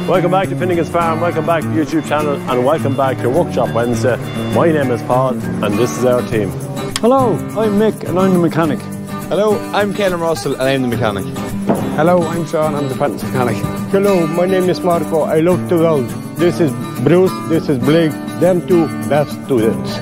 Welcome back to Finnegan's Farm, welcome back to the YouTube channel, and welcome back to Workshop Wednesday. My name is Paul, and this is our team. Hello, I'm Mick, and I'm the mechanic. Hello, I'm Caelan Russell, and I'm the mechanic. Hello, I'm Sean, I'm the apprentice mechanic. Hello, my name is Marco, I love to weld. This is Bruce, this is Blake, them two best students.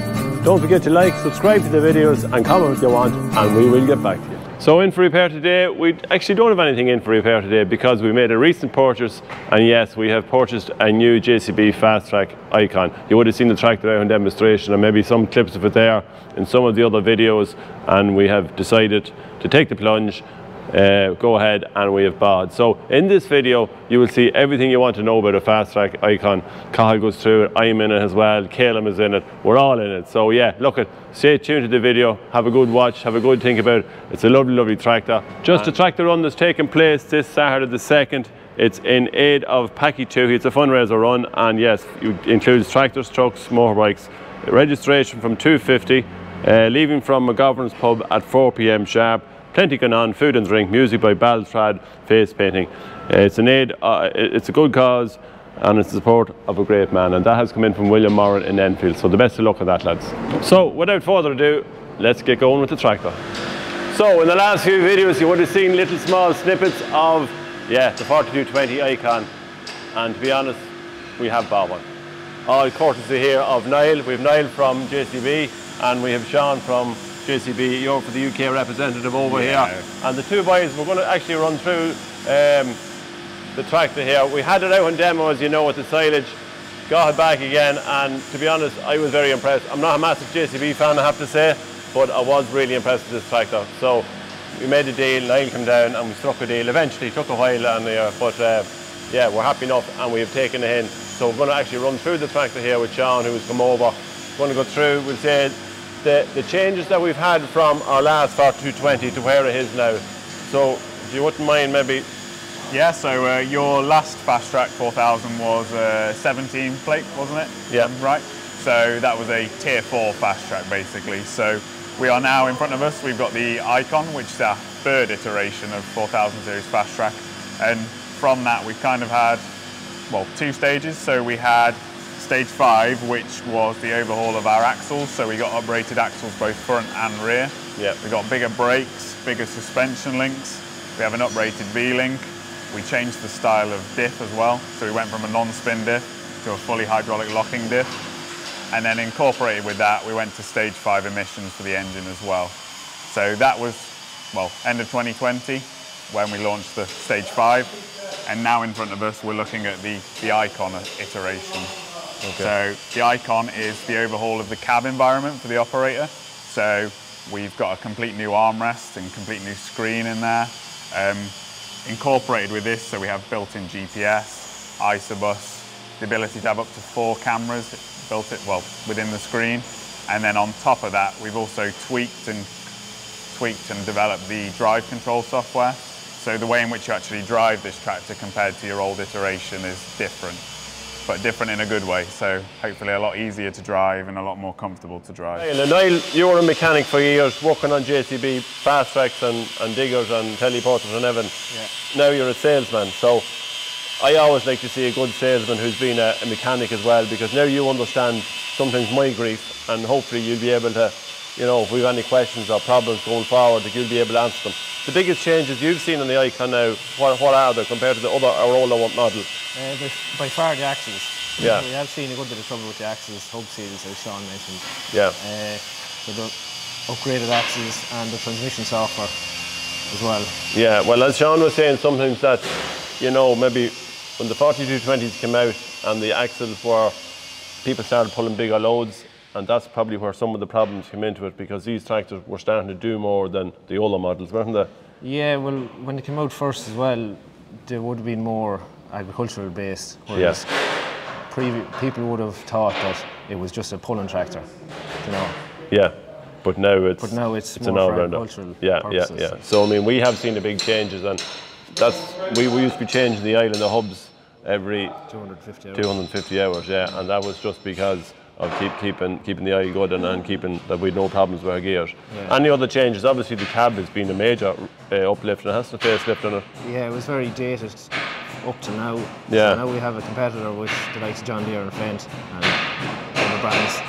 Don't forget to like, subscribe to the videos, and comment if you want, and we will get back to you. So in for repair today, we actually don't have anything in for repair today because we made a recent purchase, and yes, we have purchased a new JCB Fastrac Icon. You would have seen the tractor out in demonstration and maybe some clips of it there in some of the other videos, and we have decided to take the plunge, go ahead, and we have bought. So in this video you will see everything you want to know about a Fastrac Icon. Cahill goes through it, I'm in it as well, Caelan is in it, we're all in it. So yeah, look, stay tuned to the video, have a good watch, have a good think about it. It's a lovely, lovely tractor. Just a tractor run that's taking place this Saturday the 2nd. It's in aid of Packy 2. It's a fundraiser run, and yes, it includes tractors, trucks, motorbikes. Registration from 2:50, leaving from McGovern's pub at 4 p.m. sharp. Plenty going on, food and drink, music by Baltrad, face painting. It's an aid, it's a good cause, and it's the support of a great man, and that has come in from William Moran in Enfield. So the best of luck with that, lads. So without further ado, let's get going with the tractor. So in the last few videos you would have seen little small snippets of the 4220 Icon, and to be honest, we have bought one. All courtesy here of Niall. We have Niall from JCB, and we have Sean from JCB, you're for the UK representative over here. And the two boys, we're going to actually run through the tractor here. We had it out on demo, as you know, with the silage. Got it back again, and to be honest, I was very impressed. I'm not a massive JCB fan, I have to say, but I was really impressed with this tractor. So we made a deal, Niall came down and we struck a deal. Eventually, it took a while, and yeah, we're happy enough, and we have taken it in. So we're going to actually run through the tractor here with Sean, who's come over. We're going to go through, we'll say, the changes that we've had from our last 4220 to where it is now. So if you wouldn't mind maybe. Yeah, so your last Fastrac 4000 was 17 plate, wasn't it? Yeah. Right. So that was a tier 4 Fastrac basically. So we are now in front of us, we've got the Icon, which is our third iteration of 4000 series Fastrac. And from that we've kind of had, well, two stages. So we had Stage 5, which was the overhaul of our axles, so we got uprated axles both front and rear. Yeah. We got bigger brakes, bigger suspension links, we have an uprated V-link, we changed the style of diff as well, so we went from a non-spin diff to a fully hydraulic locking diff, and then incorporated with that we went to Stage 5 emissions for the engine as well. So that was, well, end of 2020 when we launched the Stage 5, and now in front of us we're looking at the Icon iteration. Okay. So the Icon is the overhaul of the cab environment for the operator. So we've got a complete new armrest and complete new screen in there. Incorporated with this, so we have built-in GPS, Isobus, the ability to have up to 4 cameras built within the screen. And then on top of that, we've also tweaked and developed the drive control software. So the way in which you actually drive this tractor compared to your old iteration is different, but different in a good way, so hopefully a lot easier to drive and a lot more comfortable to drive. Niall, you were a mechanic for years, working on JCB Fastracs and diggers and teleporters and everything. Yeah. Now you're a salesman, so I always like to see a good salesman who's been a mechanic as well, because now you understand sometimes my grief, and hopefully you'll be able to, you know, if we've any questions or problems going forward, that you'll be able to answer them. The biggest changes you've seen on the Icon now, what are they compared to the other or older model? By far the axles. Yeah. We have seen a good bit of trouble with the axles, hub seals, as Sean mentioned. Yeah. So the upgraded axles and the transmission software as well. Yeah, well, as Sean was saying, sometimes that, you know, maybe when the 4220s came out and the axles were, people started pulling bigger loads, and that's probably where some of the problems came into it, because these tractors were starting to do more than the older models, weren't they? Yeah, well, when they came out first as well, they would have been more agricultural based, whereas people would have thought that it was just a pulling tractor, you know. Yeah, but now it's more an for agricultural purposes. Yeah. So I mean, we have seen the big changes, and that's we used to be changing the oil in the hubs every 250 hours, yeah, and that was just because of keeping the oil good and keeping that we'd no problems with our gears. Yeah. Any other changes? Obviously the cab has been a major uplift, and it has to facelift on it. Yeah, it was very dated up to now. Yeah. So now we have a competitor with the likes of John Deere and Fendt and other brands.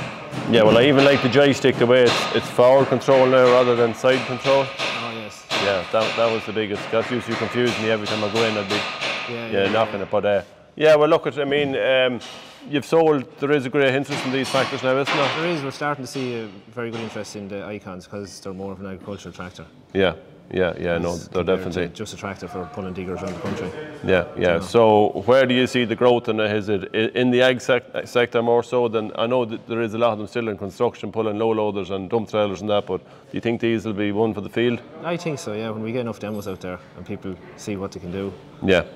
Yeah, well, I even like the joystick, the way it's forward control now rather than side control. Oh yes. Yeah, that was the biggest. That used to confuse me every time I go in. I'd be knocking it. But yeah, well, look, I mean, you've sold. There is a great interest in these tractors now, isn't there? There is. We're starting to see a very good interest in the Icons because they're more of an agricultural tractor. Yeah. No, they're definitely just a tractor for pulling diggers around the country. Yeah. So where do you see the growth in it? Is it in the ag sector more so than, I know that there is a lot of them still in construction, pulling low loaders and dump trailers and that, but do you think these will be one for the field? I think so, yeah. When we get enough demos out there and people see what they can do,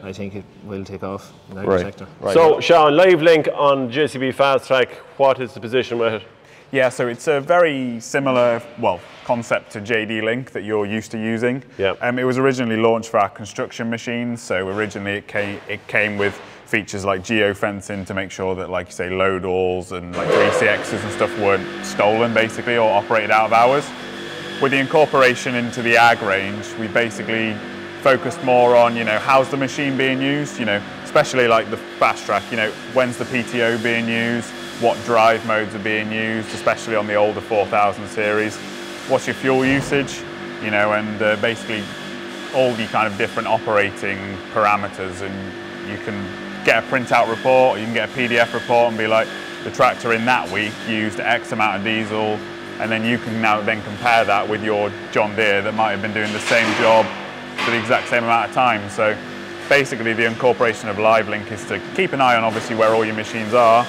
I think it will take off in the agri sector. Right. So Sean, live link on JCB Fastrac, what is the position with it? Yeah, so it's a very similar, concept to JD Link that you're used to using. Yeah. It was originally launched for our construction machines, so originally it came with features like geofencing to make sure that, like you say, load alls and like 3CXs and stuff weren't stolen basically or operated out of hours. With the incorporation into the ag range, we basically focused more on, how's the machine being used, especially like the Fastrac, when's the PTO being used, what drive modes are being used, especially on the older 4000 series. What's your fuel usage, and basically all the kind of different operating parameters, and you can get a printout report, or you can get a PDF report and be like, the tractor in that week used X amount of diesel, and then you can now then compare that with your John Deere that might have been doing the same job for the exact same amount of time. So basically the incorporation of LiveLink is to keep an eye on obviously where all your machines are,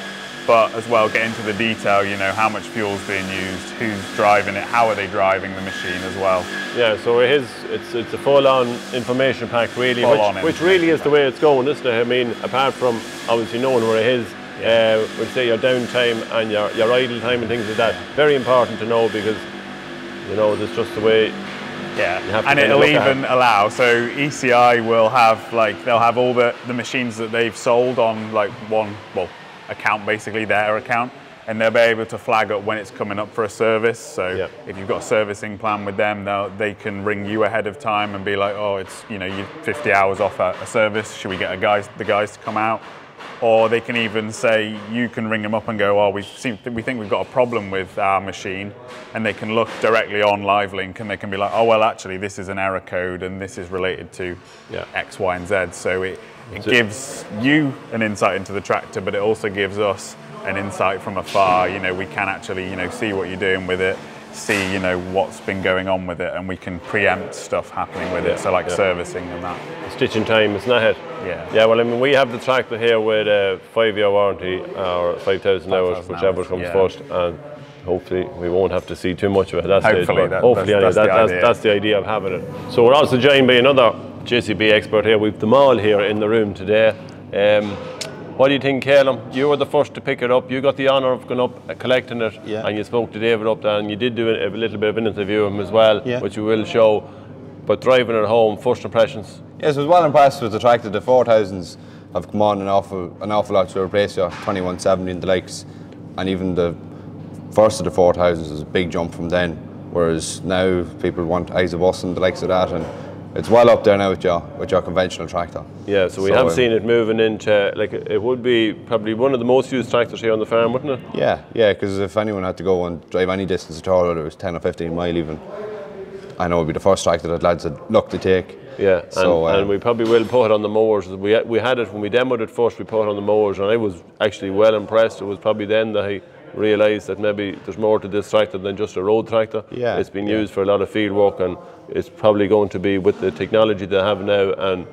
but as well get into the detail, how much fuel's being used, who's driving it, how are they driving the machine as well. Yeah, so it's a full-on information pack really, which really is the way it's going, isn't it? I mean, apart from obviously knowing where it is, we'll say your downtime and your idle time and things like that, very important to know because, that's just the way. Yeah, and it'll even allow, so ECI will have, they'll have all the machines that they've sold on one account, basically their account, and they'll be able to flag up when it's coming up for a service. So if you've got a servicing plan with them, they can ring you ahead of time and be like, oh, it's you're 50 hours off a service, should we get the guys to come out? Or they can even say, you can ring them up and go, oh, we think we've got a problem with our machine, and they can look directly on LiveLink and they can be like, oh, well, actually this is an error code and this is related to X, Y, and Z. So it gives you an insight into the tractor, but it also gives us an insight from afar. We can actually, see what you're doing with it, see, what's been going on with it, and we can preempt stuff happening with it. So servicing and that. Stitching time, isn't that it? Yeah. Yeah, well, I mean, we have the tractor here with a 5-year warranty or 5,000 hours, whichever comes first, and hopefully we won't have to see too much of it at that stage. That's the idea of having it. So we're also joined by another JCB expert here. We've them all here in the room today. What do you think, Calum? You were the first to pick it up. You got the honour of going up collecting it, and you spoke to David up there, and you did do a little bit of an interview of him as well, which we will show. But driving it home, first impressions? Yes, I was well impressed with the tractor. The 4000s have come on an awful lot to replace your 2170 and the likes, and even the first of the 4000s is a big jump from then. Whereas now people want eyes of us and the likes of that, and it's well up there now with your conventional tractor. Yeah, so we have seen it moving into, it would be probably one of the most used tractors here on the farm, wouldn't it? Yeah, because if anyone had to go and drive any distance at all, whether it was 10 or 15 mile even, I know it would be the first tractor that lads would look to take. Yeah, and we probably will put it on the mowers. We had it when we demoed it first, we put it on the mowers, and I was actually well impressed. It was probably then that I realised that maybe there's more to this tractor than just a road tractor. Yeah, it's been used for a lot of field work, and it's probably going to be, with the technology they have now and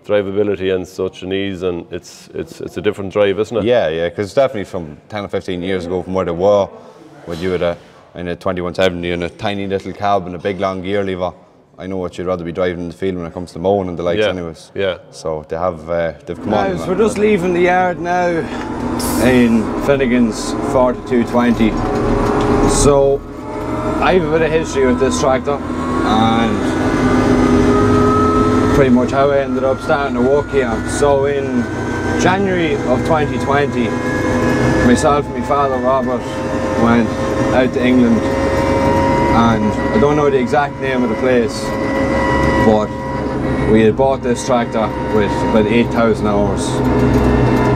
drivability and such an ease, and it's a different drive, isn't it? Yeah, because definitely from 10 or 15 years ago, from where they were, when you had in a 2170 and a tiny little cab and a big long gear lever, I know what you'd rather be driving in the field when it comes to mowing and the likes anyways. Yeah. So they've come on. So we're just leaving the yard now in Finnegan's 4220. So I have a bit of history with this tractor, and pretty much how I ended up starting to work here. So in January of 2020, myself and my father Robert went out to England, and I don't know the exact name of the place, but we had bought this tractor with about 8,000 hours.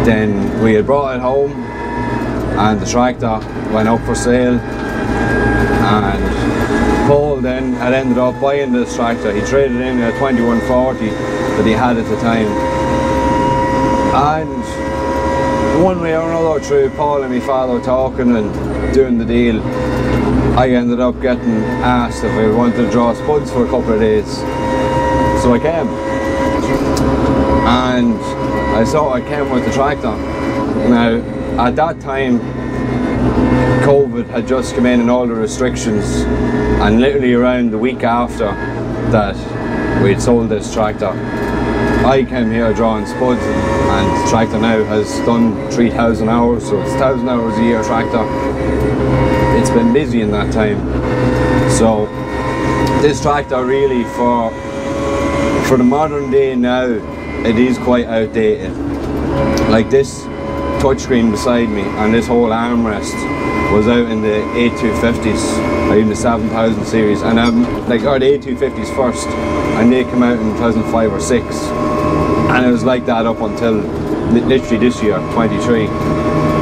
Then we had brought it home and the tractor went up for sale, and Paul then had ended up buying this tractor. He traded in a 2140 that he had at the time, and one way or another through Paul and my father talking and doing the deal, I ended up getting asked if I wanted to draw spuds for a couple of days. So I came, and I came with the tractor. Now at that time COVID had just come in and all the restrictions, and literally around the week after that we'd sold this tractor, I came here drawing spuds, and the tractor now has done 3,000 hours, so it's 1,000 hours a year tractor. It's been busy in that time. So this tractor really for the modern day now, it is quite outdated. Like this touchscreen beside me and this whole armrest was out in the A250s or even the 7000 series, and like the A250s first, and they came out in 2005 or 6, and it was like that up until literally this year, 23.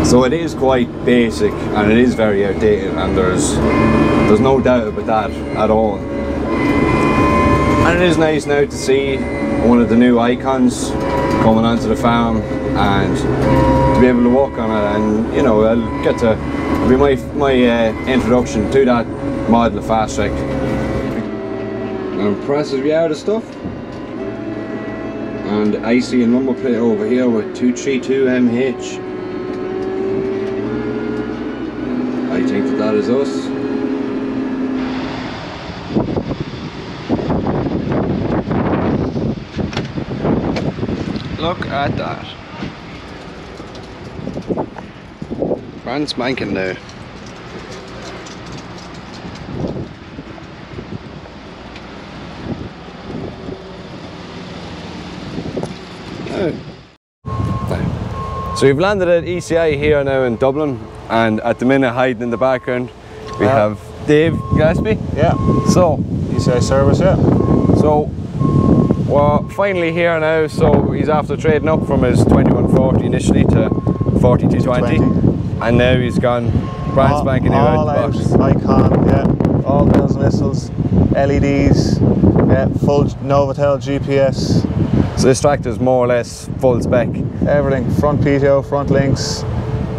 So it is quite basic and it is very outdated, and there's no doubt about that at all. And it is nice now to see one of the new icons coming onto the farm and to be able to walk on it, and you know, I'll get to be my introduction to that model of Fastrac. Impressive yard of stuff. And I see a number plate over here with 232MH. I think that is us. Look at that. Brand spanking new. So we've landed at ECI here now in Dublin, and at the minute hiding in the background we have Dave Gillespie. Yeah. So ECI service, yeah. So we're finally here now. So he's after trading up from his 2140 initially to 4220, and now he's gone brand spanking new out the box. Icon, yeah. All bells and whistles, LEDs, yeah, full Novotel GPS. So this tractor is more or less full spec. Everything, front PTO, front links,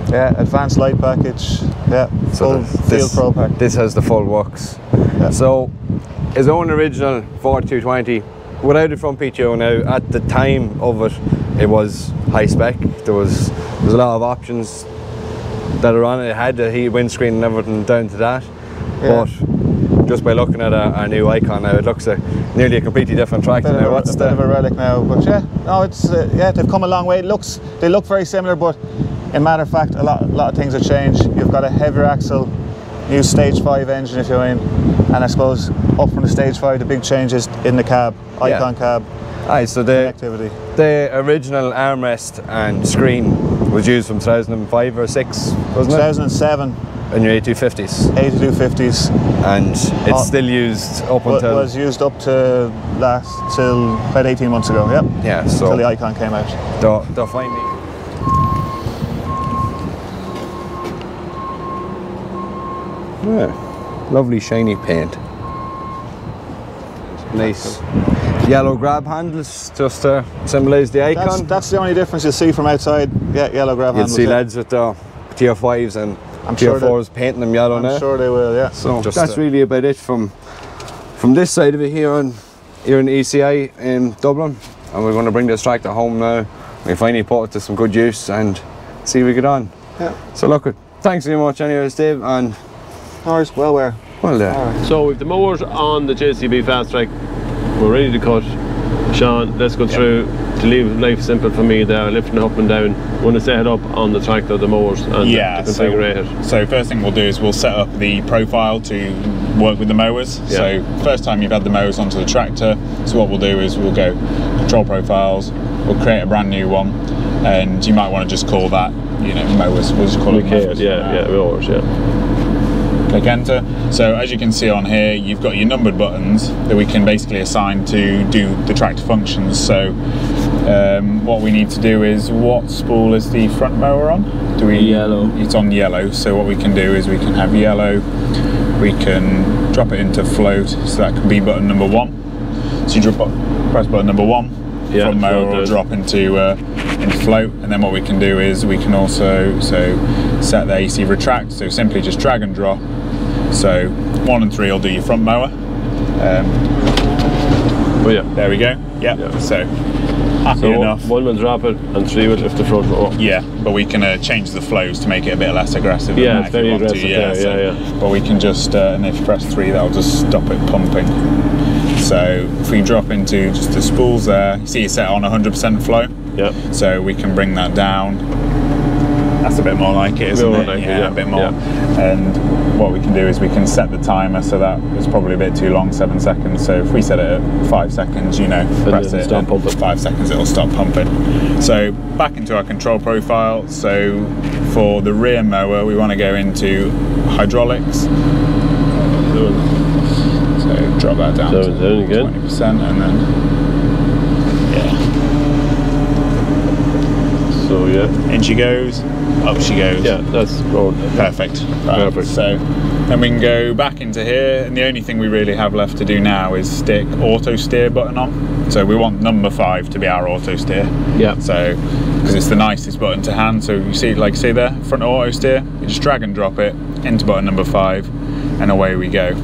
yeah, advanced light package, yeah, So full field pro pack. This has the full works. Yeah. So his own original 4220, without the front PTO now, at the time of it, it was high spec. There's a lot of options that are on it. It had the heated windscreen and everything down to that. Yeah. But just by looking at our new icon now, it looks nearly a completely different tractor now. What's bit of a relic now, but yeah, no, it's yeah, they've come a long way. They look very similar, but in matter of fact, a lot of things have changed. You've got a heavier axle, new stage 5 engine, if you're in, and I suppose up from the stage 5, the big changes in the cab, icon cab. Aye, so the original armrest and screen was used from 2005 or 6, wasn't it? 2007. In your A250s. A250s. And it's still used up until... was used up to till about 18 months ago, yep. Yeah, so... Until the icon came out. They'll find me. Yeah, lovely shiny paint. Nice. Yellow grab handles just to symbolise the icon. That's the only difference you'll see from outside. Yeah, yellow grab handles. You'll see lads with the Tier 5s and Tier 4s painting them yellow now. I'm sure they will, yeah. So that's really about it from this side of it here in ECI in Dublin. And we're going to bring this tractor home now. We finally put it to some good use and see if we get on. Yeah. So look, thanks very much anyways, Dave, and ours, well there. Well there. Right. So with the mowers on the JCB Fastrac, we're ready to cut. Sean, let's go through to leave life simple for me there, lifting up and down. We want to set it up on the tractor, the mowers, and to configure it. So first thing we'll do is we'll set up the profile to work with the mowers. Yeah. So first time you've had the mowers onto the tractor, so what we'll do is we'll go control profiles, we'll create a brand new one, and you might want to just call that, you know, mowers. We'll just call it mowers. Yeah, mowers, yeah. click enter. So as you can see on here, you've got your numbered buttons that we can basically assign to do the tractor functions. So what we need to do is, what spool is the front mower on? Yellow. It's on yellow. So what we can do is we can have yellow, we can drop it into float, so that can be button number 1. So you press button number 1, front mower will drop into float, and then what we can do is we can also set the AC retract, so simply just drag and drop. So 1 and 3 will do your front mower. There we go. So happy enough. 1 will drop it and 3 will lift the front mower. Yeah, but we can change the flows to make it a bit less aggressive. Yeah, it's very aggressive. But we can just, and if you press 3, that'll just stop it pumping. So if we drop into just the spools there, you see it's set on 100% flow. Yeah. So we can bring that down. That's a bit more like it, isn't it? A bit more. Yeah. And what we can do is we can set the timer, so that is probably a bit too long, 7 seconds. So if we set it at 5 seconds, you know, press it, stop pumping. 5 seconds it'll stop pumping. So back into our control profile. So for the rear mower, we want to go into hydraulics. So drop that down to 20%, and then so in she goes, up she goes. Yeah, that's perfect. Right. Perfect. So then we can go back into here, and the only thing we really have left to do now is stick auto steer button on. So we want number 5 to be our auto steer. Yeah. So because it's the nicest button to hand. So you see, like see there, front auto steer. You just drag and drop it into button number 5, and away we go.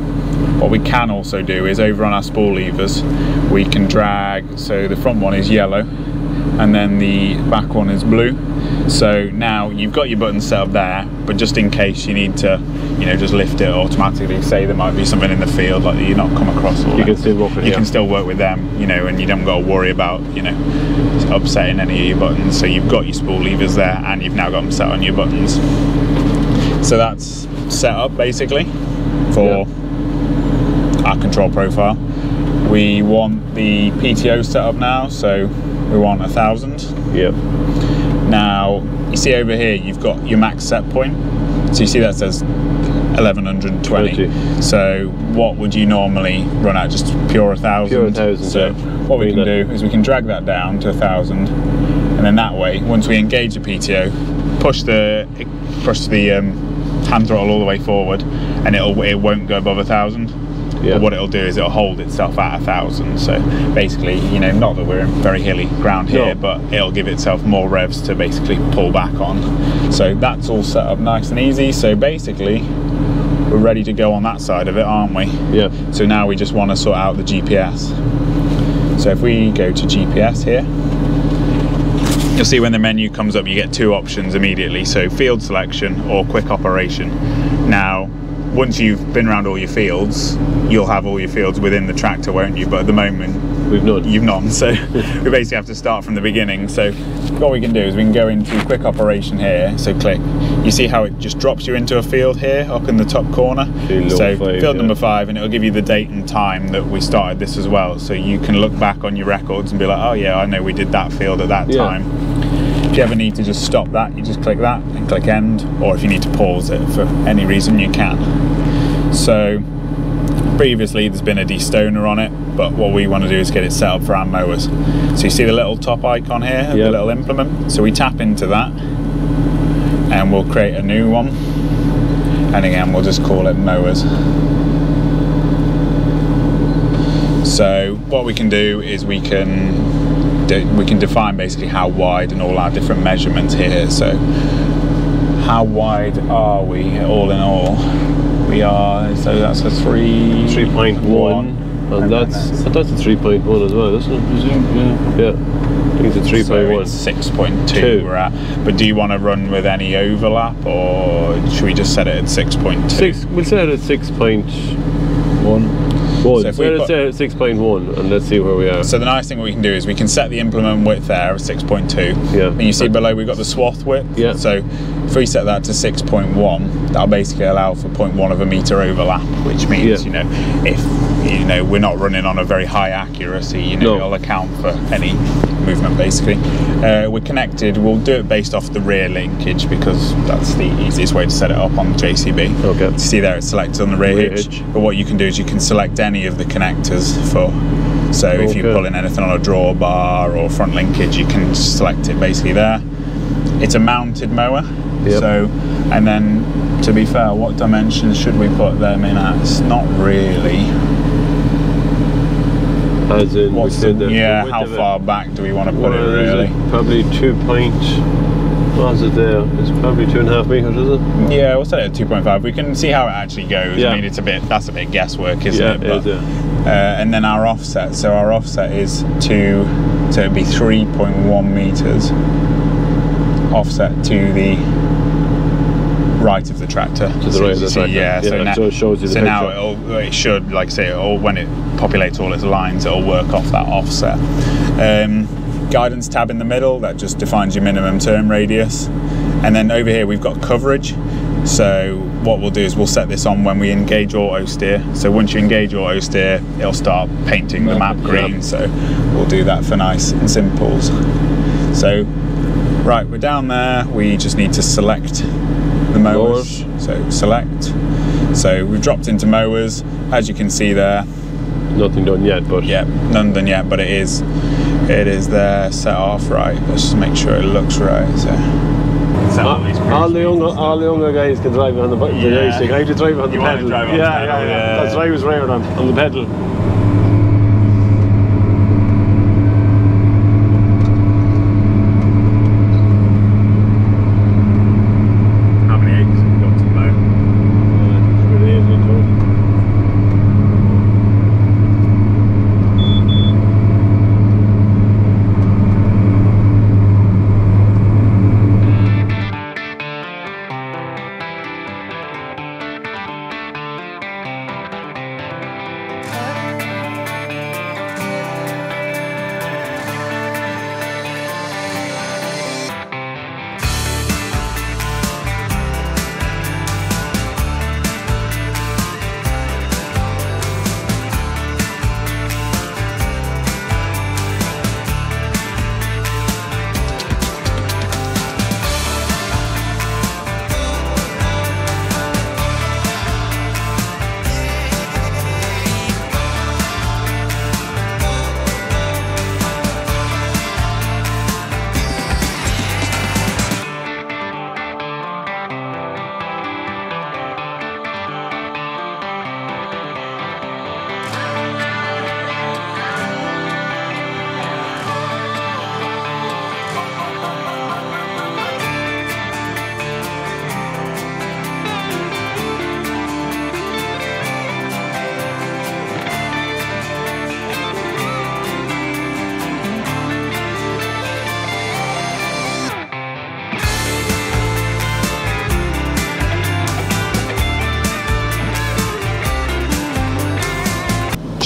What we can also do is over on our spool levers, we can drag. So the front one is yellow, and then the back one is blue. So now you've got your buttons set up there, but just in case you need to, you know, just lift it automatically. Say there might be something in the field like that you're not come across. You can still work with you can still work with them, you know, and you don't got to worry about, you know, upsetting any of your buttons. So you've got your spool levers there, and you've now got them set on your buttons. So that's set up basically for our control profile. We want the PTO set up now, so we want 1,000. Yep. Now you see over here you've got your max set point, so you see that says 1120. So what would you normally run at? Just pure 1,000? Pure 1,000. So what we can do is we can drag that down to 1,000, and then that way, once we engage the PTO, push the hand throttle all the way forward, and it won't go above 1,000. But what it'll do is it'll hold itself at 1,000. So basically, you know, not that we're in very hilly ground here, but it'll give itself more revs to basically pull back on. So that's all set up nice and easy. So basically, we're ready to go on that side of it, aren't we? Yeah. So now we just want to sort out the GPS. So if we go to GPS here, you'll see when the menu comes up, you get 2 options immediately. So field selection or quick operation. Now, once you've been around all your fields, you'll have all your fields within the tractor, won't you? But at the moment, you've none. So we basically have to start from the beginning. So what we can do is we can go into quick operation here. So click. You see how it just drops you into a field here, up in the top corner. Field number 5, and it'll give you the date and time that we started this as well. So you can look back on your records and be like, oh yeah, I know we did that field at that time. If you ever need to just stop that, you just click that and click end, or if you need to pause it for any reason, you can. So previously there's been a destoner on it, but what we want to do is get it set up for our mowers. So you see the little top icon here, the little implement? So we tap into that and we'll create a new one, and again we'll just call it mowers. So what we can do is we can define basically how wide and all our different measurements here. So how wide are we all in all? We are, so that's a 3.1, and that's a 3.1 as well, isn't it? Yeah, I think it's a 3.1. So 6.2 we're at. But do you want to run with any overlap, or should we just set it at 6.2? We'll set it at 6.1. So let's say 6.1, and let's see where we are. So the nice thing we can do is we can set the implement width there at 6.2. Yeah. And you see below we've got the swath width. Yeah. So if we set that to 6.1, that'll basically allow for 0.1 of a metre overlap, which means, you know, if you know, we're not running on a very high accuracy, you know, it'll account for any movement basically. We're connected, we'll do it based off the rear linkage because that's the easiest way to set it up on the JCB. Okay. See there, it's selected on the rear hitch. But what you can do is you can select any of the connectors for, so if you pull in anything on a drawbar or front linkage, you can select it basically there. It's a mounted mower. So, and then to be fair, what dimensions should we put them in at? It's not really. As in, how far back do we want to put it really? Probably 2 point, what is it there? It's probably 2.5 meters, is it? Yeah, we'll set it at 2.5. We can see how it actually goes. I mean, it's that's a bit guesswork, isn't it? But, and then our offset. So our offset is so it'd be 3.1 meters offset to the right of the tractor. To the right of the tractor. Yeah, so now, it shows you the so now it should, like say, when it populates all its lines, it'll work off that offset. Guidance tab in the middle, that just defines your minimum turn radius. And then over here we've got coverage. So what we'll do is we'll set this on when we engage auto steer. So once you engage auto steer, it'll start painting the map green. So we'll do that for nice and simples. So right, we're down there. We just need to select the mowers. So select. So we've dropped into mowers. As you can see there, nothing done yet, but none done yet, but it is there, set off right. Let's just make sure it looks right. So all the younger guys can drive on the joystick. I have to drive on the pedal. That's what I was rared on the pedal. How many acres have you got to mow? It's 8 in total.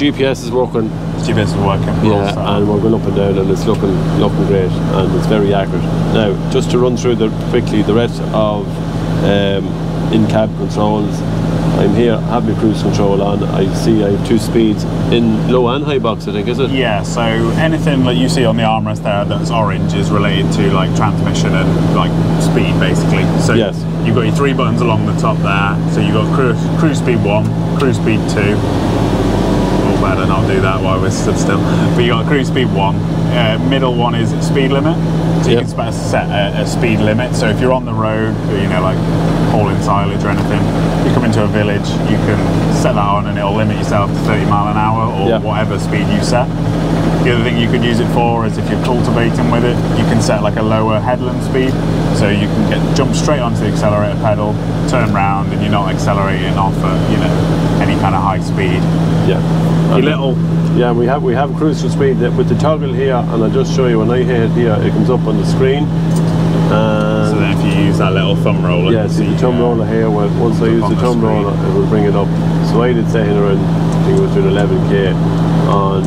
GPS is working. GPS is working. And we're going up and down, and it's looking great, and it's very accurate. Now, just to run through quickly the rest of in-cab controls. I'm here, have my cruise control on. I see I have 2 speeds in low and high box, I think, is it? Yeah, so anything that you see on the armrest there that's orange is related to like transmission and like speed basically. So you've got your 3 buttons along the top there. So you've got cruise speed 1, cruise speed 2. Better not do that while we're stood still. But you got cruise speed 1. Middle one is speed limit. So you can set a speed limit. So if you're on the road, you know, like hauling silage or anything, you come into a village, you can set that on and it'll limit yourself to 30 mile an hour or whatever speed you set. The other thing you could use it for is if you're cultivating with it, you can set like a lower headland speed. So you can jump straight onto the accelerator pedal, turn round, and you're not accelerating off at, you know, any kind of high speed. We have cruise speed with the toggle here, and I'll just show you when I hit it here, it comes up on the screen. So then if you use that little thumb roller, see the thumb roller here. Once I use the thumb roller, it will bring it up. So I did say in around, I think it was doing 11k on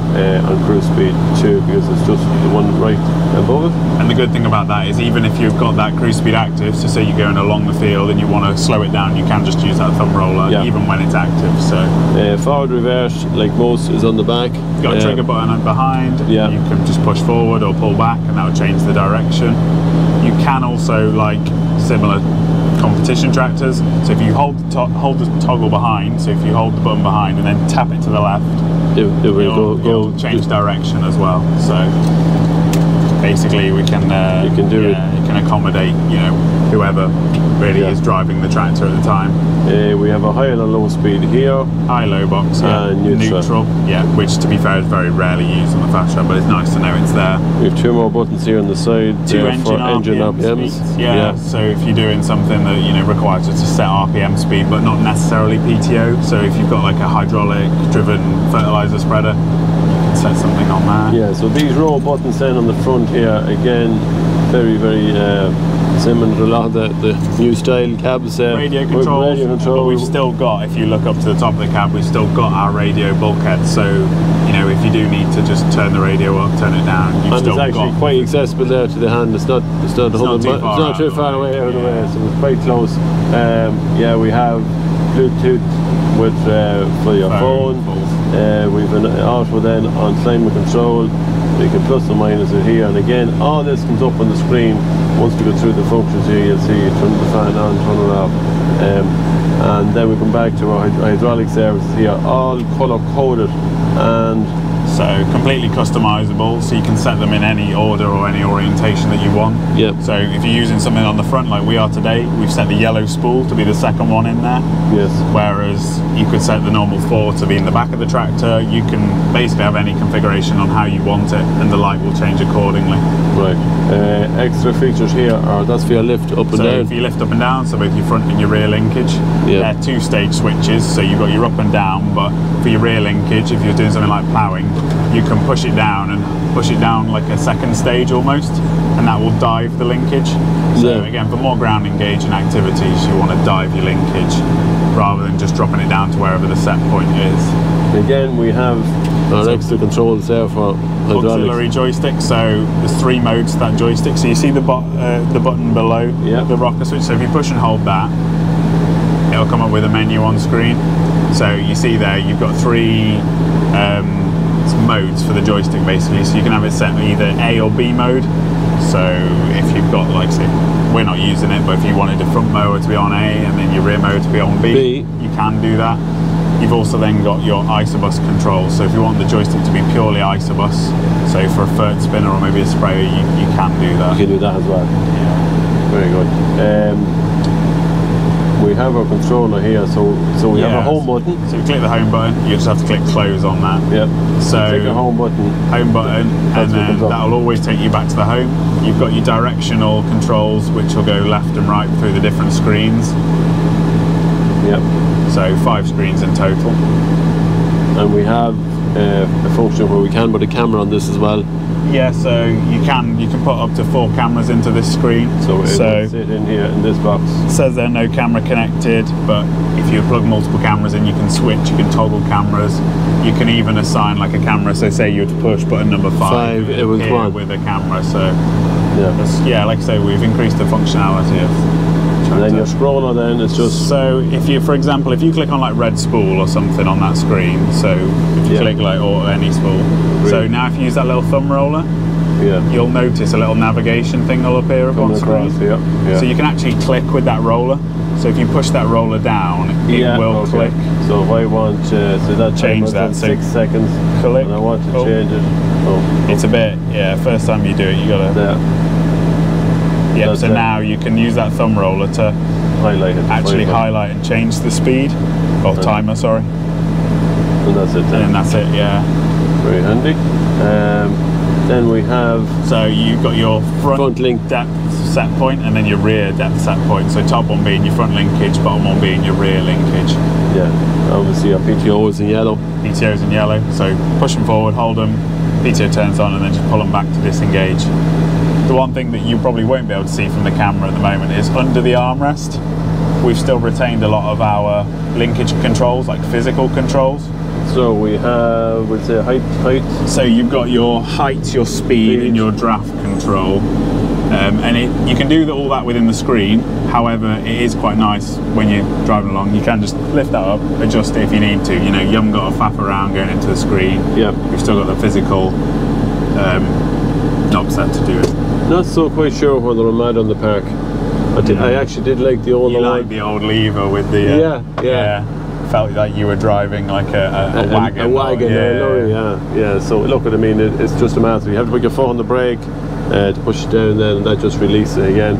cruise speed too, because it's just the one right above it. And the good thing about that is even if you've got that cruise speed active, so say you're going along the field and you want to slow it down, you can just use that thumb roller even when it's active. So forward reverse, like most, is on the back. You've got a trigger button behind. Yeah. You can just push forward or pull back, and that will change the direction. You can also, like similar competition tractors, so if you hold the toggle behind, so if you hold the button behind and then tap it to the left, it will go change direction as well. So basically we can you can do it. You can accommodate, you know, whoever really is driving the tractor at the time. We have a high and a low speed here. High, low box, neutral. Yeah, which to be fair is very rarely used on the Fastrac, but it's nice to know it's there. We have 2 more buttons here on the side. 2 engine RPMs. Yeah, so if you're doing something that, you know, requires you to set RPM speed, but not necessarily PTO. So if you've got like a hydraulic driven fertilizer spreader, you can set something on there. Yeah, so these row buttons then on the front here, again, very, very similar to a lot of the new style cabs. Radio controls, but we've still got, if you look up to the top of the cab, we've still got our radio bulkhead, so you know, if you do need to just turn the radio up, turn it down, you've still got... And it's actually quite accessible there to the hand. It's not too far away out of the way, so it's quite close. Yeah, we have Bluetooth with for your phone. We've an auto then on climate control. You can plus and minus it here, and again all this comes up on the screen. Once we go through the functions here, you'll see you turn the fan on, turn it off, and then we come back to our hydraulic services here, all colour coded and so completely customizable, so you can set them in any order or any orientation that you want. Yep. So if you're using something on the front like we are today, we've set the yellow spool to be the second one in there. Yes. Whereas you could set the normal 4 to be in the back of the tractor. You can basically have any configuration on how you want it, and the light will change accordingly. Right. Extra features here are, that's for your lift up and down. So if you lift up and down, so both your front and your rear linkage, they're 2-stage switches, so you've got your up and down, but for your rear linkage, if you're doing something like ploughing, you can push it down like a second stage almost, and that will dive the linkage. So again, for more ground engaging activities, you want to dive your linkage rather than just dropping it down to wherever the set point is. Again, we have our extra controls there for hydraulics. Auxiliary joystick, so there's 3 modes to that joystick. So you see the button below the rocker switch, so if you push and hold that, it'll come up with a menu on screen. So you see there, you've got 3 modes for the joystick basically, so you can have it set either A or B mode. So if you've got, like, say, we're not using it, but if you wanted the front mower to be on A and then your rear mower to be on B, you can do that. You've also then got your isobus control, so if you want the joystick to be purely isobus, so for a third spinner or maybe a sprayer, you can do that. You can do that as well. Yeah. Very good. We have our controller here, so we have a home button. So you click the home button, you just have to click close on that. Yep. So click the home button, and then that'll always take you back to the home. You've got your directional controls, which will go left and right through the different screens. Yep. So 5 screens in total. And we have a function where we can put a camera on this as well. Yeah, so you can put up to 4 cameras into this screen. So it will sit in here in this box. It says there no camera connected, but if you plug multiple cameras in, you can switch, you can toggle cameras. You can even assign like a camera, so say you were to push button number 5, it was one with a camera. So like I say, we've increased the functionality of. And then your scroller then is just... So if you, for example, if you click on like red spool or something on that screen, so if you click like or any spool, so now if you use that little thumb roller, you'll notice a little navigation thing will appear up on screen. So you can actually click with that roller. So if you push that roller down, it will click. So if I want so that change that 6 seconds, click, and I want to change it. It's a bit, first time you do it, you gotta. Yeah, so now you can use that thumb roller to highlight it. Actually highlight and change the speed, or timer, sorry. And that's it then. And that's it, yeah. Very handy. Then we have... So you've got your front link depth set point and then your rear depth set point. So top one being your front linkage, bottom one being your rear linkage. Yeah, obviously our PTO is in yellow. PTO is in yellow, so push them forward, hold them, PTO turns on and then just pull them back to disengage. The one thing that you probably won't be able to see from the camera at the moment is under the armrest. we've still retained a lot of our linkage controls, like physical controls. So we have, we'll say height. So you've got your height, your speed, and your draft control. And you can do all that within the screen. However, it is quite nice when you're driving along. You can just lift that up, adjust it if you need to. You know, you haven't got to faff around going into the screen. Yeah. You've still got the physical knob set to do it. Not so quite sure whether I'm mad on the park. I actually did like the old You one. like the old lever with the yeah. Felt like you were driving like a wagon. A wagon, lorry, yeah. So look, I mean, it's just a matter. You have to put your foot on the brake to push it down, then, and that just releases it again.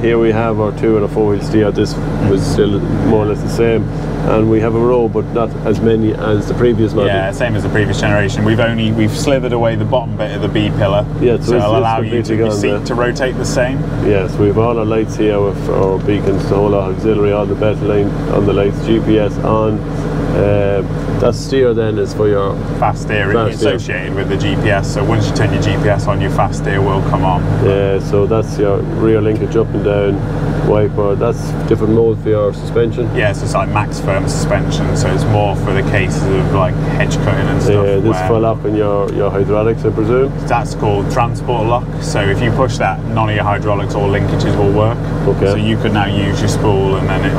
Here we have our 2 and a 4-wheel steer. This was still more or less the same, and we have a row, but not as many as the previous model. Yeah, same as the previous generation. We've slithered away the bottom bit of the B pillar. Yeah, so it'll allow you to your seat to rotate the same. Yeah, so we have all our lights here with our beacons, all our auxiliary on the belt line on the lights, GPS on. That steer then is for your fast steering, associated with the GPS. So once you turn your GPS on, your fast steer will come on. Yeah, so that's your rear linkage up and down, wiper. That's different mode for your suspension. Yeah, so it's like max firm suspension. So it's more for the cases of like hedge cutting and stuff. Yeah, this for locking your hydraulics, I presume. That's called transport lock. So if you push that, none of your hydraulics or linkages will work. Okay. So you could now use your spool, and then it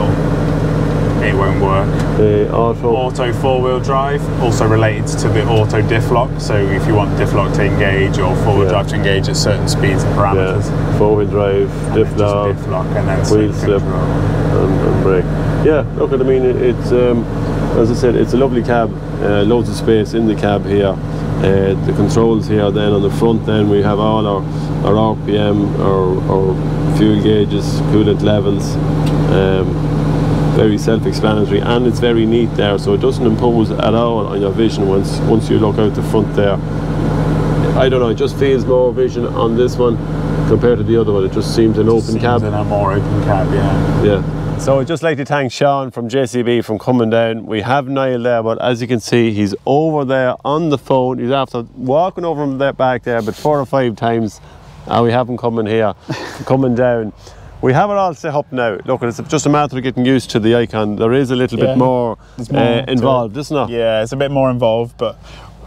won't work. The auto 4-wheel drive, also related to the auto diff lock. So if you want diff lock to engage or 4-wheel drive to engage at certain speeds and parameters. Yeah. 4-wheel drive, diff lock, and then wheel slip and brake. Yeah, look, I mean, it's as I said, it's a lovely cab. Loads of space in the cab here. The controls here, then on the front, then we have all our RPM, our fuel gauges, coolant levels. Very self-explanatory, and it's very neat there, so it doesn't impose at all on your vision once you look out the front there. I don't know, it just feels more vision on this one compared to the other one. It just seems an open cab. In a more open cab, yeah. So I'd just like to thank Sean from JCB from coming down. We have Niall there, but as you can see, he's over there on the phone. He's after walking over from there back there, but 4 or 5 times we have him coming here, coming down. We have it all set up now. Look, it's just a matter of getting used to the icon. There is a little bit more involved, isn't it? Yeah, it's a bit more involved, but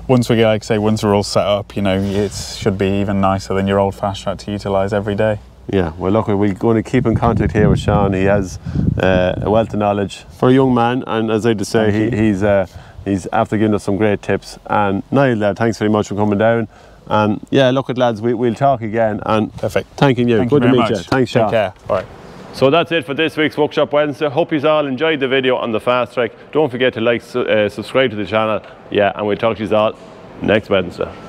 once we get, like I say, once we're all set up, you know, it should be even nicer than your old Fastrac to utilise every day. Yeah, well look, we're going to keep in contact here with Sean. He has a wealth of knowledge for a young man, and as I just say, he's after giving us some great tips. And Niall, thanks very much for coming down. And yeah, look at lads, we'll talk again. And perfect. Thanking you. Good to meet you. Thanks, Sean. Take care. All right. So that's it for this week's Workshop Wednesday. Hope you all enjoyed the video on the Fastrac. Don't forget to like, subscribe to the channel. Yeah, and we'll talk to you all next Wednesday.